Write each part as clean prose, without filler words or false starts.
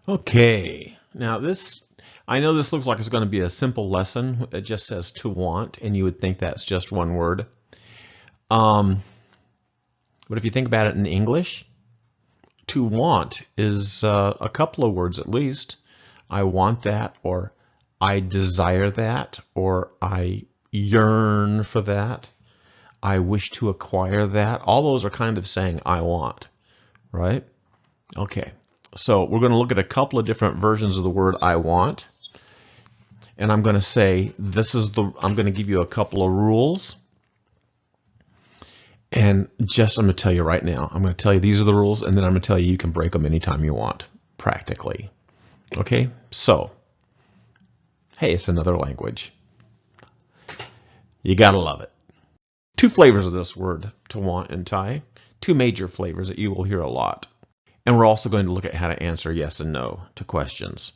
Okay, now I know this looks like it's going to be a simple lesson. It just says to want, and you would think that's just one word. But if you think about it in English, to want is a couple of words at least. I want that, or I desire that, or I yearn for that. I wish to acquire that. All those are kind of saying I want, right? Okay, so we're going to look at a couple of different versions of the word I want. And I'm going to say, I'm going to give you a couple of rules. And I'm going to tell you right now, I'm going to tell you these are the rules, and then I'm going to tell you can break them anytime you want, practically. Okay, so, hey, it's another language. You got to love it. Two flavors of this word, to want in Thai. Two major flavors that you will hear a lot. And we're also going to look at how to answer yes and no to questions.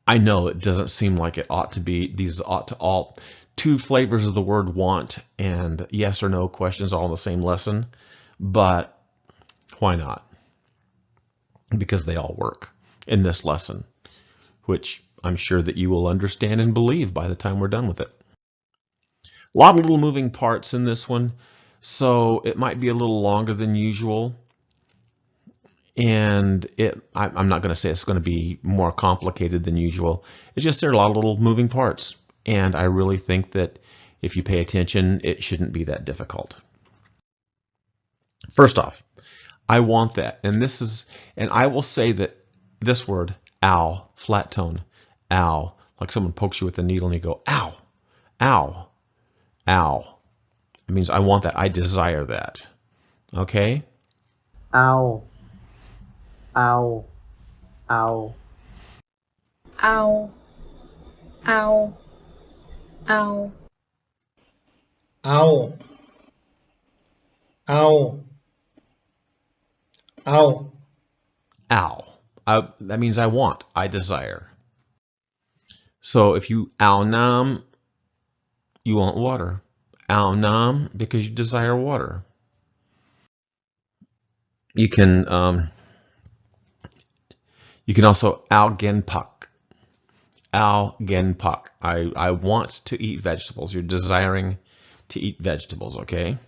I know it doesn't seem like it ought to be, these ought to all, two flavors of the word want and yes or no questions all in the same lesson, but why not? Because they all work in this lesson, which I'm sure that you will understand and believe by the time we're done with it. A lot of little moving parts in this one, so it might be a little longer than usual. And I'm not going to say it's going to be more complicated than usual. It's just there are a lot of little moving parts. And I really think that if you pay attention, it shouldn't be that difficult. First off, I want that. And I will say that this word, ow, flat tone, ow, like someone pokes you with a needle and you go, ow, ow, ow. It means I want that. I desire that. Okay? Ow, ow, ow. Ow, ow, ow. เอาเอาเอา Ow. That means I want. I desire. So if you ow nam, you want water. Ow nam because you desire water. You can also ow gen pak. Ow gen pak. I want to eat vegetables. You're desiring to eat vegetables, okay?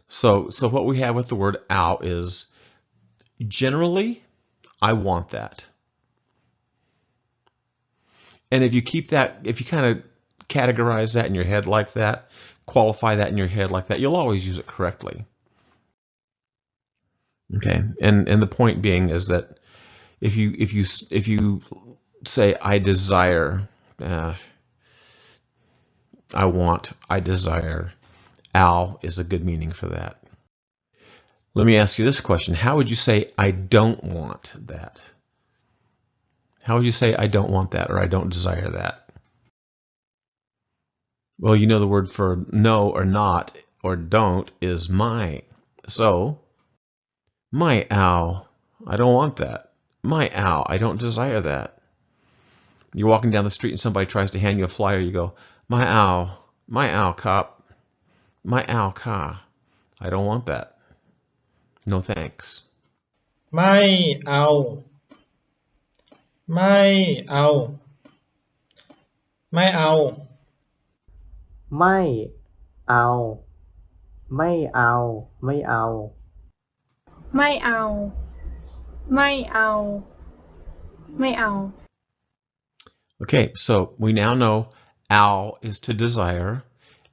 So what we have with the word ow is generally I want that. And if you kind of categorize that in your head like that, qualify that in your head like that, you'll always use it correctly. Okay, and the point being is that if you say I desire, I want, I desire, ow is a good meaning for that. Let me ask you this question: how would you say I don't want that? How would you say I don't want that or I don't desire that? Well, you know the word for no or not or don't is my. So, my ow, I don't want that. My ow, I don't desire that. You're walking down the street and somebody tries to hand you a flyer, you go, my ow, cop, my ow, ka. I don't want that. No thanks. ไม่เอาไม่เอาไม่เอา ไม่เอาไม่เอาไม่เอา ไม่เอา ไม่เอา ไม่เอา Okay, so we now know ow is to desire,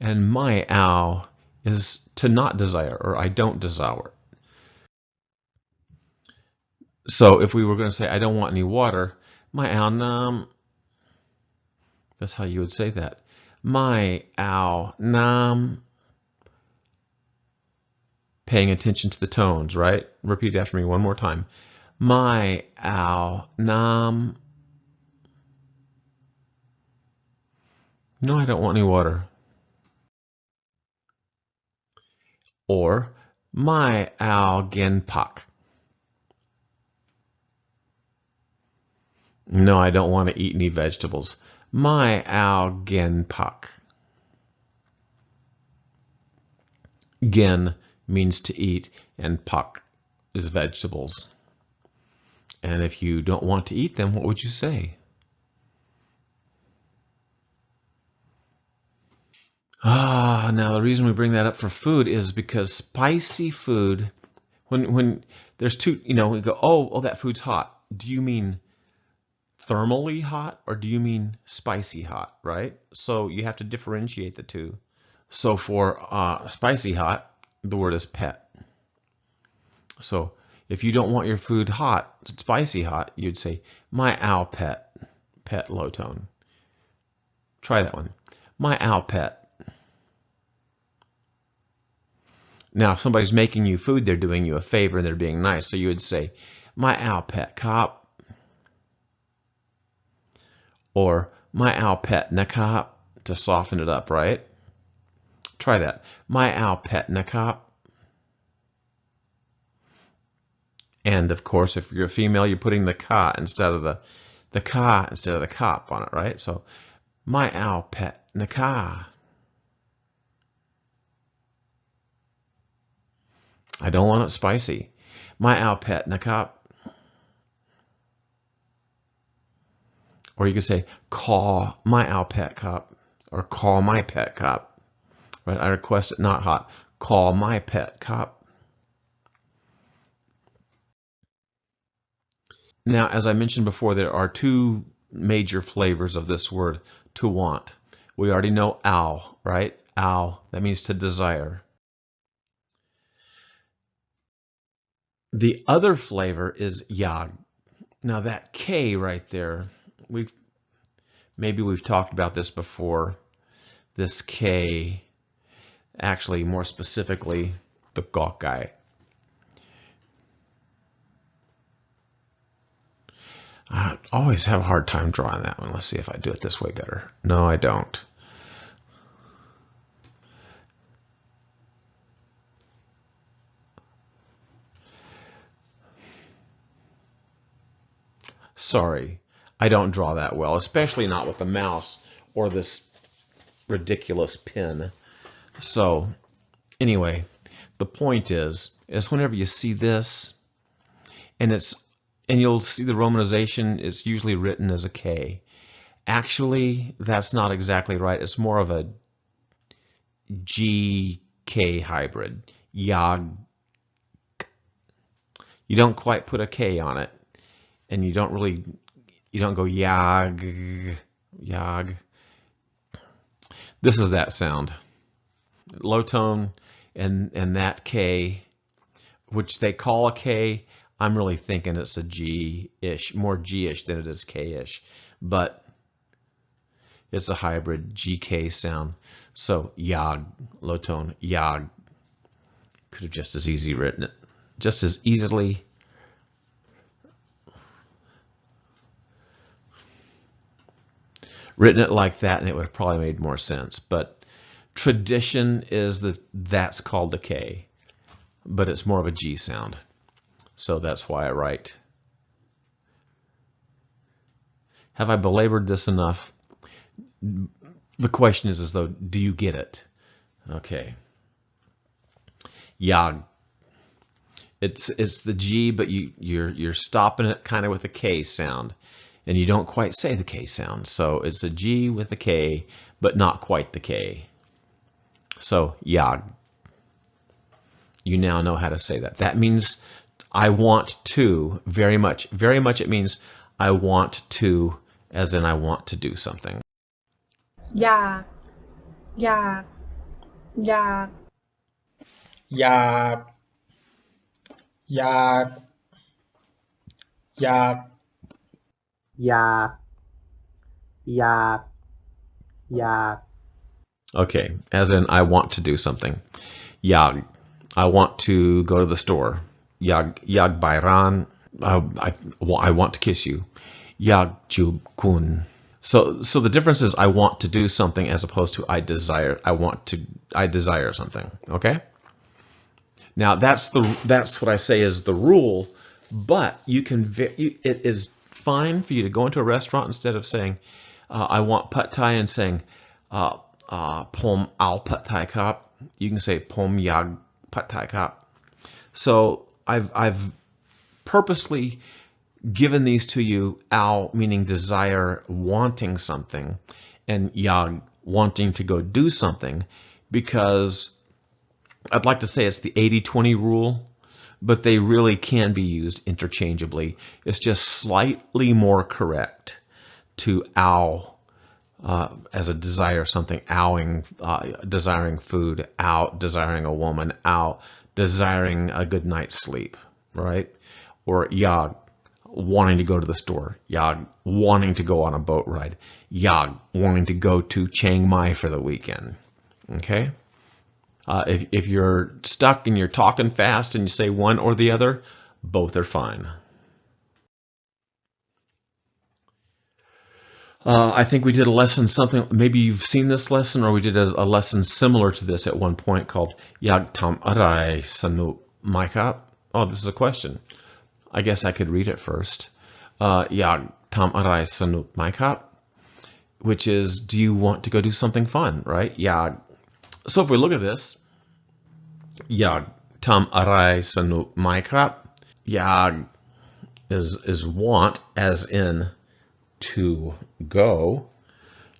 and my ow is to not desire, or I don't desire. So if we were going to say I don't want any water, my ow nam, that's how you would say that. My ow nam. Paying attention to the tones, right? Repeat after me one more time. My ow nam. No, I don't want any water. Or my ow gen pak. No, I don't want to eat any vegetables. My ow gen pak. Gen means to eat, and pak is vegetables. And if you don't want to eat them, what would you say? Now the reason we bring that up for food is because spicy food, when there's two, we go, oh, that food's hot. Do you mean thermally hot or do you mean spicy hot, right? So you have to differentiate the two. So for spicy hot, the word is pet. So if you don't want your food hot, spicy hot, you'd say, my owl pet, pet low tone. Try that one. My owl pet. Now, if somebody's making you food, they're doing you a favor and they're being nice. So you would say, my owl pet cop. Or my owl pet nakop to soften it up, right? Try that. My owl pet nakop. And of course, if you're a female, you're putting the ka instead of the ka instead of the kop on it, right? So my owl pet naka. I don't want it spicy. My owl pet nakop. Or you could say, call my owl pet cop, or call my pet cop. Right? I request it not hot. Call my pet cop. Now, as I mentioned before, there are two major flavors of this word, to want. We already know ow, right? Ow, that means to desire. The other flavor is yag. Now that K right there, maybe we've talked about this before. This K, actually more specifically, the gokai. I always have a hard time drawing that one. Let's see if I do it this way better. No, I don't. Sorry, I don't draw that well, especially not with the mouse or this ridiculous pen. So anyway, the point is whenever you see this, and you'll see the romanization is usually written as a K. Actually, that's not exactly right. It's more of a GK hybrid. Yag. You don't quite put a K on it, and you don't go yag, yag. This is that sound. Low tone and that K, which they call a K, I'm really thinking it's a G-ish, more G-ish than it is K-ish, but it's a hybrid GK sound. So yag, low tone, yag. Could have just as easily written it, just as easily. Written it like that, and it would have probably made more sense. But tradition is that's called the K, but it's more of a G sound. So that's why I write. Have I belabored this enough? The question is as though, do you get it? Okay. Yag. It's the G, but you're stopping it kind of with a K sound. And you don't quite say the K sound. So it's a G with a K, but not quite the K. So yag. You now know how to say that. That means I want to very much. Very much it means I want to, as in I want to do something. Yeah. Yeah. Yeah. อยากอยากอยาก อยากอยากอยาก Okay, as in I want to do something. Yag. I want to go to the store. Yag bayran. I want to kiss you. Yag kun. So the difference is I want to do something as opposed to I desire. I desire something. Okay. Now that's what I say is the rule, but it is fine for you to go into a restaurant instead of saying I want pad thai and saying pom al pad thai kap. You can say pom yag pad thai kap. So I've purposely given these to you, ao meaning desire, wanting something, and yag wanting to go do something, because I'd like to say it's the 80-20 rule, but they really can be used interchangeably. It's just slightly more correct to ao as a desire something, owing, desiring food, out, desiring a woman, out, desiring a good night's sleep, right? Or yag, wanting to go to the store, yag, wanting to go on a boat ride, yag, wanting to go to Chiang Mai for the weekend, okay? If you're stuck and you're talking fast and you say one or the other, both are fine. I think we did a lesson, something, maybe you've seen this lesson, or we did a lesson similar to this at one point called Yag Tam Arai Sanuk Maikap. Oh, this is a question. I guess I could read it first. Yag Tam Arai Sanuk Maikap, which is, do you want to go do something fun, right? Yag. So if we look at this, Yag Tam Arai Sanuk Maikap, Yag is want, as in to go.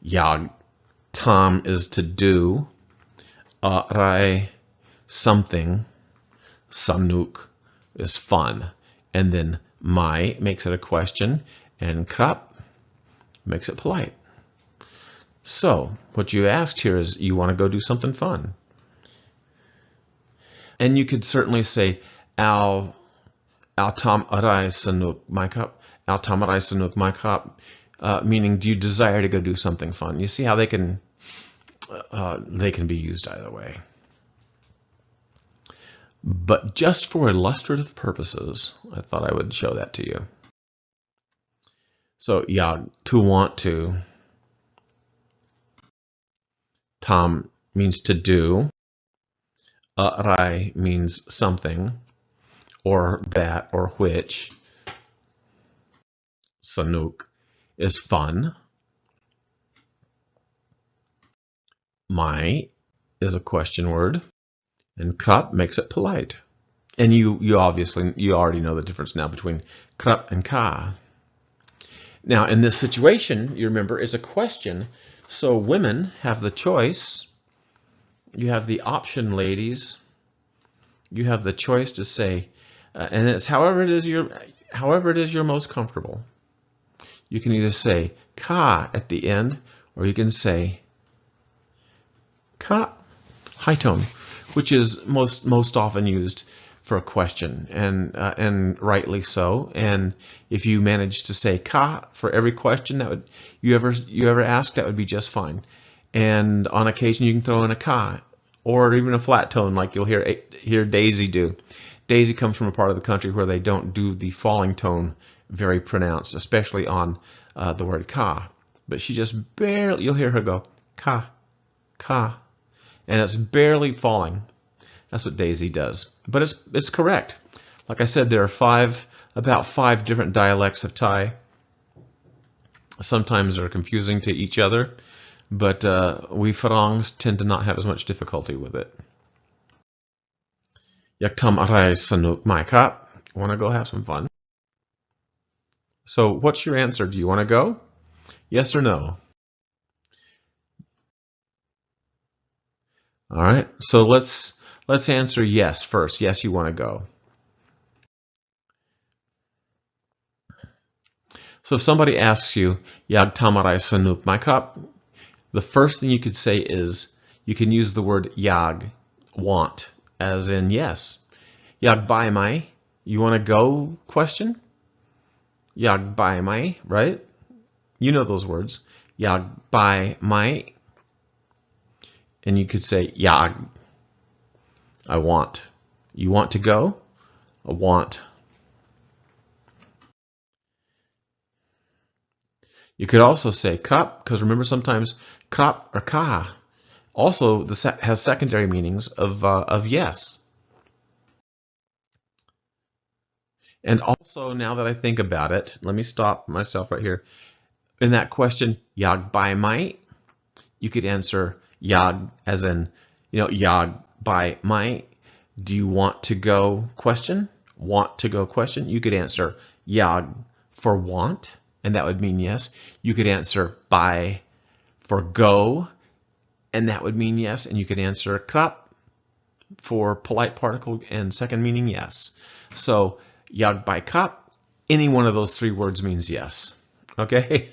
Yag tam is to do. Arai something. Sanuk is fun. And then mai makes it a question, and krap makes it polite. So what you asked here is you want to go do something fun. And you could certainly say al tam arai sanuk maikap. Al tam arai sanuk maikap, meaning do you desire to go do something fun? You see how they can be used either way. But just for illustrative purposes, I thought I would show that to you. So yag, to want to. Tam means to do. Arai means something, or that, or which. Sanuk is fun. Mai is a question word. And krap makes it polite. And you already know the difference now between krap and ka. Now in this situation, you remember, it's a question. So women have the choice. You have the option, ladies. You have the choice to say, and it's however it is you're most comfortable. You can either say ka at the end, or you can say ka, high tone, which is most often used for a question, and rightly so. And if you manage to say ka for every question that you ever ask, that would be just fine. And on occasion you can throw in a ka, or even a flat tone, like you'll hear Daisy do. Daisy comes from a part of the country where they don't do the falling tone very pronounced, especially on the word ka. But she just barely, you'll hear her go ka, ka, and it's barely falling. That's what Daisy does. But it's correct. Like I said, there are about five different dialects of Thai. Sometimes they're confusing to each other, but we farangs tend to not have as much difficulty with it. Yak tam arai sanuk mai krap. Want to go have some fun? So what's your answer? Do you want to go? Yes or no? All right. So let's answer yes first. Yes, you want to go. So if somebody asks you, Yag tamarai sanuk mai krap, the first thing you could say is, you can use the word yag, want, as in yes. Yag bai mai, you want to go question? Yag bai mai, right? You know those words. Yag bai mai. And you could say yag, I want. You want to go? I want. You could also say krap, because remember sometimes krap or ka also has secondary meanings of yes. And also, now that I think about it, let me stop myself right here. In that question, yag bai mai, you could answer yag as in, yag bai mai. Do you want to go question? Want to go question? You could answer yag for want, and that would mean yes. You could answer by for go, and that would mean yes. And you could answer krap for polite particle and second meaning yes. So jag by krap, any one of those three words means yes. Okay?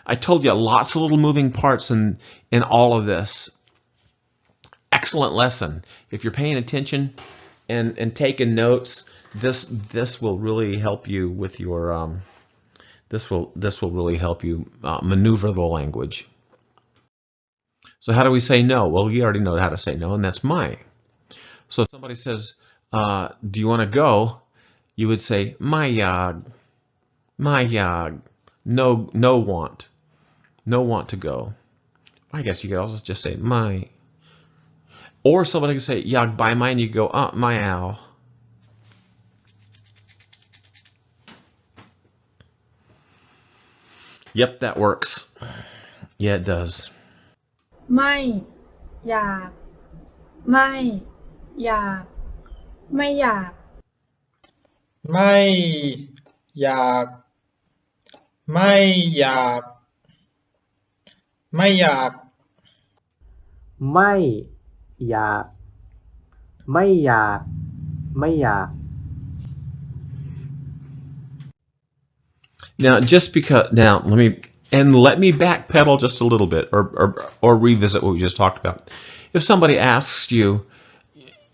I told you lots of little moving parts in all of this. Excellent lesson. If you're paying attention and taking notes, this will really help you with your this will really help you maneuver the language. So how do we say no? Well, you already know how to say no, and that's my. So if somebody says, do you want to go? You would say my jag, no want to go. I guess you could also just say my. Or somebody could say jag by my, and you go my ow. Yep, that works. Yeah, it does. ไม่อยากไม่อยากไม่อยาก ไม่อยากไม่อยากไม่อยาก ไม่อยากไม่อยากไม่อยาก Now, just because let me backpedal just a little bit, or revisit what we just talked about. If somebody asks you,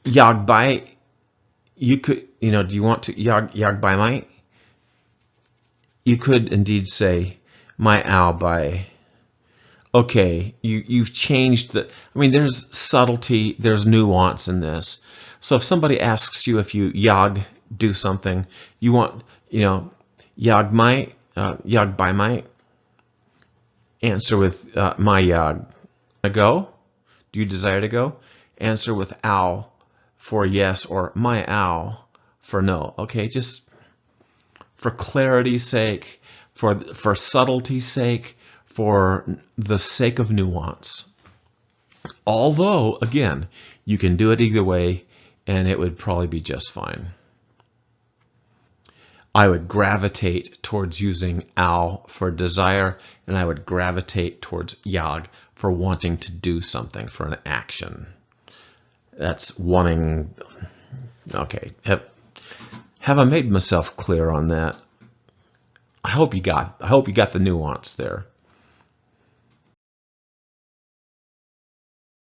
"Jag by," you could, do you want to jag by my? You could indeed say, "My ow by." Okay, you've changed the. I mean, there's subtlety, there's nuance in this. So if somebody asks you if you jag do something, you want, jag by my. Answer with my jag. Go? Do you desire to go? Answer with ow for yes, or my ow for no. Okay, just for clarity's sake, for subtlety's sake, for the sake of nuance. Although, again, you can do it either way, and it would probably be just fine. I would gravitate towards using ow for desire, and I would gravitate towards jag for wanting to do something, for an action. That's wanting. Okay, have I made myself clear on that? I hope you got the nuance there.